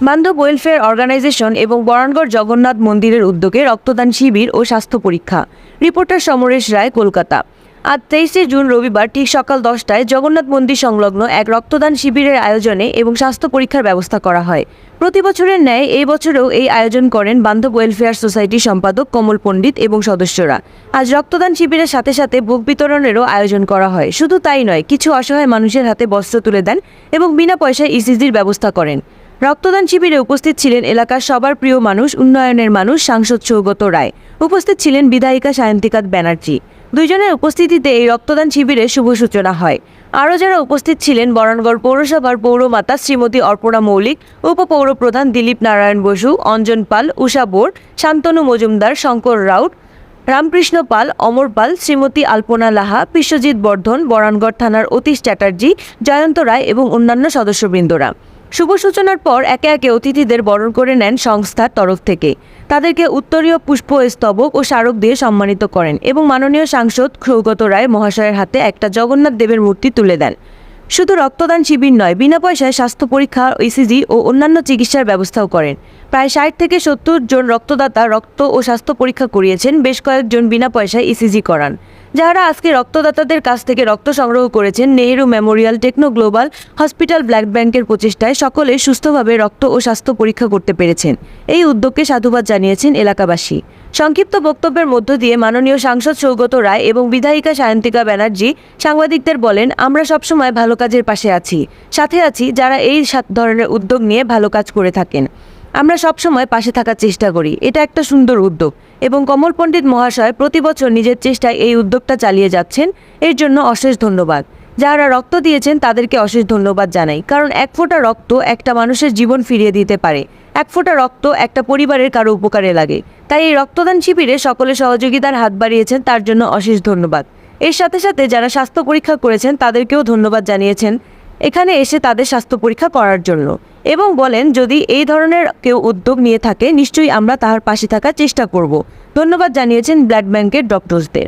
বান্ধব welfare organisation এবং বরানগড় জগন্নাথ মন্দিরের উদ্যোগে রক্তদান শিবির ও স্বাস্থ্য পরীক্ষা। রিপোর্টার সমরেশ রায়, কলকাতা। আজ 23শে জুন রবিবার ঠিক সকাল 10টায় জগন্নাথ মন্দির সংলগ্ন এক রক্তদান শিবিরের আয়োজনে এবং স্বাস্থ্য পরীক্ষার ব্যবস্থা করা হয়। প্রতি বছরের ন্যায় এই বছরেও এই আয়োজন করেন বান্ধব ওয়েলফেয়ার সোসাইটির সম্পাদক কমল পণ্ডিত এবং সদস্যরা। আজ রক্তদান শিবিরের সাথে সাথে ভোগ বিতরণেরও আয়োজন করা হয়। শুধু তাই নয়, কিছু অসহায় মানুষের হাতে বস্ত্র তুলে দেন এবং বিনা পয়সায় ইসিজির ব্যবস্থা করেন। রক্তদান শিবিরে উপস্থিত ছিলেন এলাকার সবার প্রিয় মানুষ, উন্নয়নের মানুষ, সাংসদ সৌগত রায়। উপস্থিত ছিলেন বিধায়িকা সায়ন্তিকা ব্যানার্জি। দুইজনের উপস্থিতিতে এই রক্তদান শিবিরের শুভ সূচনা হয়। আরও যারা উপস্থিত ছিলেন বরানগড় পৌরসভার পৌরমাতা শ্রীমতী অর্পণা মৌলিক, উপপৌরপ্রধান দিলীপ নারায়ণ বসু, অঞ্জন পাল, উষা বোর, শান্তনু মজুমদার, শঙ্কর রাউত, রামকৃষ্ণ পাল, অমর পাল, শ্রীমতী আলপনা লাহা, বিশ্বজিৎ বর্ধন, বরানগড় থানার অতীশ চ্যাটার্জি, জয়ন্ত রায় এবং অন্যান্য সদস্যবৃন্দরা। শুভ সূচনার পর একে একে অতিথিদের বরণ করে নেন সংস্থার তরফ থেকে। তাদেরকে উত্তরীয় পুষ্প স্তবক ও স্মারক দিয়ে সম্মানিত করেন এবং মাননীয় সাংসদ সৌগত রায় মহাশয়ের হাতে একটা জগন্নাথ দেবের মূর্তি তুলে দেন। শুধু রক্তদান শিবির নয়, বিনা পয়সায় স্বাস্থ্য পরীক্ষা, ইসিজি ও অন্যান্য চিকিৎসার ব্যবস্থাও করেন। প্রায় 60 থেকে 70 জন রক্তদাতা রক্ত ও স্বাস্থ্য পরীক্ষা করিয়েছেন। বেশ কয়েকজন বিনা পয়সায় ইসিজি করান। যারা আজকে রক্তদাতাদের কাছ থেকে রক্ত সংগ্রহ করেছেন, Nehru memorial, techno global hospital, blood ব্যাংকের প্রচেষ্টায় সকলে সুস্থভাবে রক্ত ও স্বাস্থ্য পরীক্ষা করতে পেরেছেন। এই উদ্যোগকে সাধুবাদ জানিয়েছেন এলাকাবাসী। সংক্ষিপ্ত বক্তব্যের মধ্য দিয়ে মাননীয় সাংসদ সৌগত রায় এবং বিধায়িকা সায়ন্তিকা ব্যানার্জি সাংবাদিকদের বলেন, আমরা সবসময় ভালো কাজের পাশে আছি, সাথে আছি যারা এই ধরনের উদ্যোগ নিয়ে ভালো কাজ করে থাকেন। আমরা সবসময় পাশে থাকার চেষ্টা করি। এটা একটা সুন্দর উদ্যোগ এবং কমল পণ্ডিত মহাশয় প্রতি বছর নিজের চেষ্টায় এই উদ্যোগটা চালিয়ে যাচ্ছেন। এর জন্য অশেষ ধন্যবাদ। যারা রক্ত দিয়েছেন তাদেরকে অশেষ ধন্যবাদ জানাই, কারণ এক ফোঁটা রক্ত একটা মানুষের জীবন ফিরিয়ে দিতে পারে। এক ফোঁটা রক্ত একটা পরিবারের কারো উপকারে লাগে। তাই এই রক্তদান শিবিরে সকলে সহযোগিতার হাত বাড়িয়েছেন, তার জন্য অশেষ ধন্যবাদ। এর সাথে সাথে যারা স্বাস্থ্য পরীক্ষা করেছেন তাদেরকেও ধন্যবাদ জানিয়েছেন এখানে এসে তাদের স্বাস্থ্য পরীক্ষা করার জন্য, এবং বলেন যদি এই ধরনের কেউ উদ্যোগ নিয়ে থাকে নিশ্চয়ই আমরা তার পাশে থাকার চেষ্টা করব। ধন্যবাদ জানিয়েছেন ব্লাড ব্যাংকের ডক্টরসদের।